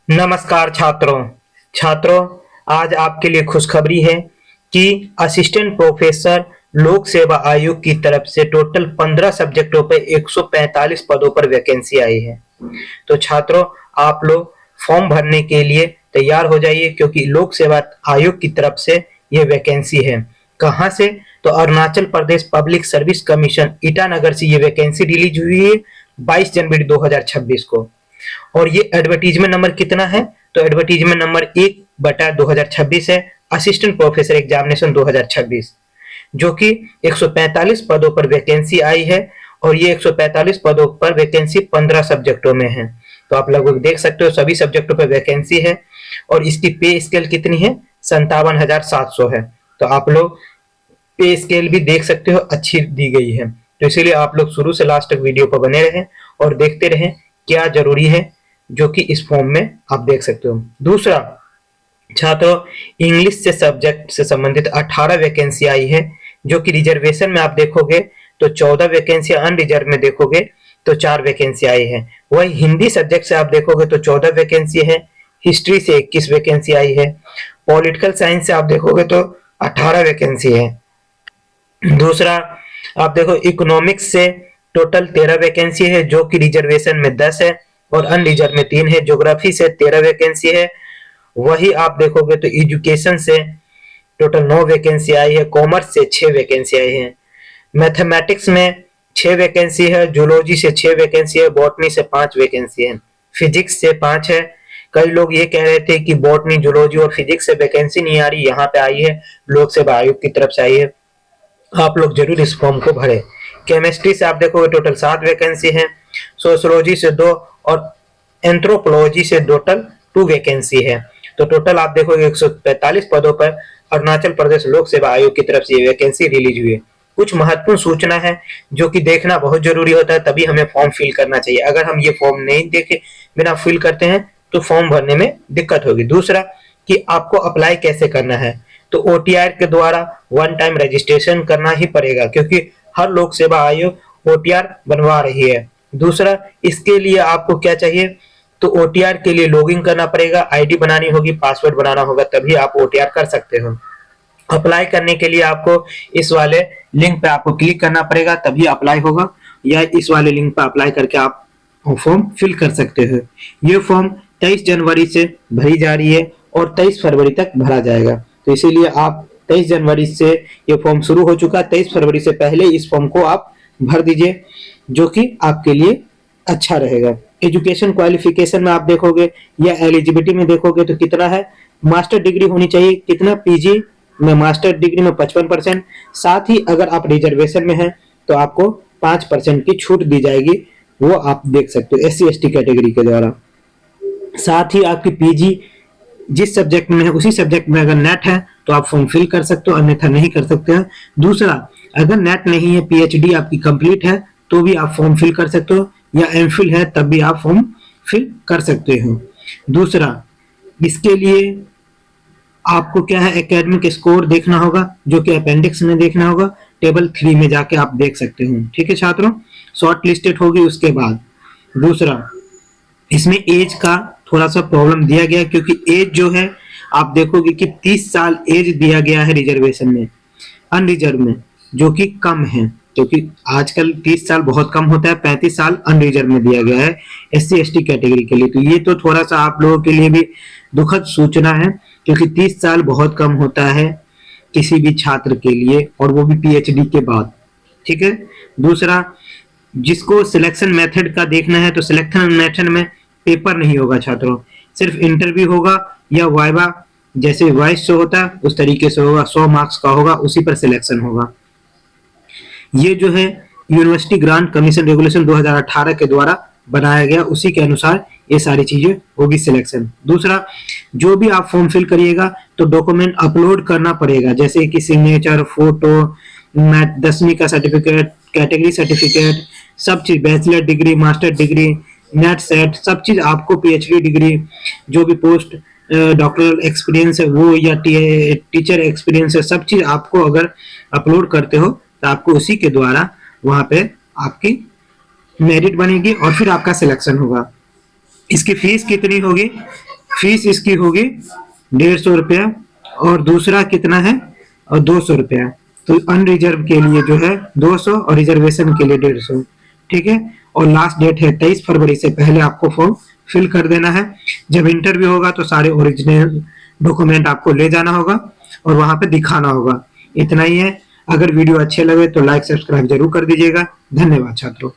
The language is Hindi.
नमस्कार छात्रों, आज आपके लिए खुशखबरी है कि असिस्टेंट प्रोफेसर लोक सेवा आयोग की तरफ से टोटल 15 सब्जेक्टों पे 145 पदों पर वैकेंसी आई है। तो छात्रों, आप लोग फॉर्म भरने के लिए तैयार हो जाइए क्योंकि लोक सेवा आयोग की तरफ से ये वैकेंसी है। कहाँ से? तो Arunachal Pradesh public service commission Itanagar से ये वैकेंसी रिलीज हुई है 22 जनवरी 2026 को। और ये एडवर्टीजमेंट नंबर कितना है? तो एडवर्टीजमेंट नंबर 1/2026 है, असिस्टेंट प्रोफेसर एग्जामिनेशन 2026, जो कि 145 पदों पर वैकेंसी आई है। और ये 145 पदों पर वैकेंसी 15 सब्जेक्टों में है। तो आप लगभग देख सकते हो सभी सब्जेक्टों पर वैकेंसी है। और इसकी पे स्केल कितनी है? 57,700 है। तो आप लोग पे स्केल भी देख सकते हो, अच्छी दी गई है। तो इसीलिए आप लोग शुरू से लास्ट तक वीडियो पर बने रहें और देखते रहें क्या जरूरी है, जो कि इस फॉर्म में आप देख सकते हो। दूसरा, छात्रों, इंग्लिश से सब्जेक्ट से संबंधित 18 वैकेंसी आई है, जो कि रिजर्वेशन में आप देखोगे तो 14 वैकेंसी, अनरिजर्व में देखोगे तो 4 वैकेंसी आई है। वही हिंदी सब्जेक्ट से आप देखोगे तो 14 वैकेंसी है, हिस्ट्री से 21 वैकेंसी आई है, पॉलिटिकल साइंस से आप देखोगे तो 18 वैकेंसी है। दूसरा, आप देखो इकोनॉमिक्स से टोटल 13 वैकेंसी है, जो कि रिजर्वेशन में 10 है और अनरिजर्व में 3 है। ज्योग्राफी से 13 वैकेंसी है। वही आप देखोगे तो एजुकेशन से टोटल 9 वैकेंसी आई है, कॉमर्स से 6 वैकेंसी आई है, मैथमेटिक्स में 6 वैकेंसी है, जूलॉजी से 6 वैकेंसी है, बॉटनी से 5 वैकेंसी है, फिजिक्स से 5 है। कई लोग ये कह रहे थे कि बॉटनी, जूलॉजी और फिजिक्स से वैकेंसी नहीं आ रही, यहाँ पे आई है, लोक सेवा आयोग की तरफ से आई है। आप लोग जरूर इस फॉर्म को भरें। केमिस्ट्री से आप देखोगे टोटल 7 वैकेंसी है, सोशियोलॉजी से 2 और एंथ्रोपोलॉजी से टोटल 2 वैकेंसी है। तो टोटल आप देखोगे 145 पदों पर अरुणाचल प्रदेश लोक सेवा आयोग की तरफ से ये वैकेंसी रिलीज हुई है। कुछ महत्वपूर्ण सूचना है जो कि देखना बहुत जरूरी होता है, तभी हमें फॉर्म फिल करना चाहिए। अगर हम ये फॉर्म नहीं देखे बिना फिल करते हैं तो फॉर्म भरने में दिक्कत होगी। दूसरा, कि आपको अप्लाई कैसे करना है, तो ओटीआर के द्वारा वन टाइम रजिस्ट्रेशन करना ही पड़ेगा, क्योंकि हर लोक सेवा आयोग ओटीआर बनवा रही है। दूसरा, इसके लिए आपको क्या चाहिए, तो ओटीआर के लिए लॉगिन करना पड़ेगा, आईडी बनानी होगी, पासवर्ड बनाना होगा, तभी आप ओटीआर कर सकते हो। अप्लाई करने के लिए आपको इस वाले लिंक पे आपको क्लिक करना पड़ेगा, तभी अप्लाई होगा, या इस वाले लिंक पे अप्लाई करके आप फॉर्म फिल कर सकते हो। ये फॉर्म 23 जनवरी से भरी जा रही है और 23 फरवरी तक भरा जाएगा। तो इसीलिए आप 23 जनवरी से ये फॉर्म शुरू हो चुका है, 23 फरवरी से पहले इस फॉर्म को आप भर दीजिए, जो कि आपके लिए अच्छा रहेगा। एजुकेशन क्वालिफिकेशन में आप देखोगे या एलिजिबिलिटी में देखोगे तो कितना है, मास्टर डिग्री होनी चाहिए, कितना पीजी में, मास्टर डिग्री में 55%। साथ ही अगर आप रिजर्वेशन में हैं तो आपको 5% की छूट दी जाएगी, वो आप देख सकते हो SC ST कैटेगरी के द्वारा। साथ ही आपकी पीजी जिस सब्जेक्ट में है उसी सब्जेक्ट में अगर नेट है तो आप फॉर्म फिल कर सकते हो, अन्यथा नहीं कर सकते हैं। दूसरा, अगर नेट नहीं है, पीएचडी आपकी कंप्लीट है तो भी आप फॉर्म फिल कर सकते हो, या एमफिल है तब भी आप फॉर्म फिल कर सकते हो। दूसरा, इसके लिए आपको क्या है, एकेडमिक स्कोर देखना होगा, जो कि अपेंडिक्स में देखना होगा, टेबल 3 में जाके आप देख सकते हो। ठीक है छात्रों, शॉर्ट लिस्टेड होगी उसके बाद। दूसरा, इसमें एज का थोड़ा सा प्रॉब्लम दिया गया, क्योंकि एज जो है आप देखोगे कि 30 साल एज दिया गया है रिजर्वेशन में, अनरिजर्व में जो कि कम है, क्योंकि आजकल 30 साल बहुत कम होता है, 35 साल अनरिजर्व में दिया गया है SC ST कैटेगरी के लिए। तो ये तो थोड़ा सा आप लोगों के लिए भी दुखद सूचना है, क्योंकि 30 साल बहुत कम होता है किसी भी छात्र के लिए, और वो भी पीएचडी के बाद। ठीक है। दूसरा, जिसको सिलेक्शन मेथड का देखना है तो सिलेक्शन मेथड में पेपर नहीं होगा छात्रों, सिर्फ इंटरव्यू होगा या वाइवा, जैसे वॉइस शो होता है उस तरीके से होगा, 100 मार्क्स का होगा, उसी पर सिलेक्शन होगा। ये जो है यूनिवर्सिटी ग्रांट कमीशन रेगुलेशन 2018 के द्वारा बनाया गया, उसी के अनुसार ये सारी चीजें होगी सिलेक्शन। दूसरा, जो भी आप फॉर्म फिल करिएगा तो डॉक्यूमेंट अपलोड करना पड़ेगा, जैसे कि सिग्नेचर, फोटो, 10वीं का सर्टिफिकेट, कैटेगरी सर्टिफिकेट, सब चीज, bachelor degree, master degree, net set, सब चीज आपको, पीएचडी डिग्री, जो भी पोस्ट डॉक्टरल एक्सपीरियंस है वो, या टीचर एक्सपीरियंस है, सब चीज आपको अगर अपलोड करते हो तो आपको उसी के द्वारा वहां पे आपकी मेरिट बनेगी और फिर आपका सिलेक्शन होगा। इसकी फीस कितनी होगी, फीस इसकी होगी 150 रुपया, और दूसरा कितना है, और 200 रुपया। तो अनरिजर्व के लिए जो है 200 और रिजर्वेशन के लिए 150, ठीक है। और लास्ट डेट है 23 फरवरी से पहले आपको फॉर्म फिल कर देना है। जब इंटरव्यू होगा तो सारे ओरिजिनल डॉक्यूमेंट आपको ले जाना होगा और वहां पे दिखाना होगा। इतना ही है। अगर वीडियो अच्छे लगे तो लाइक सब्सक्राइब जरूर कर दीजिएगा। धन्यवाद छात्रों।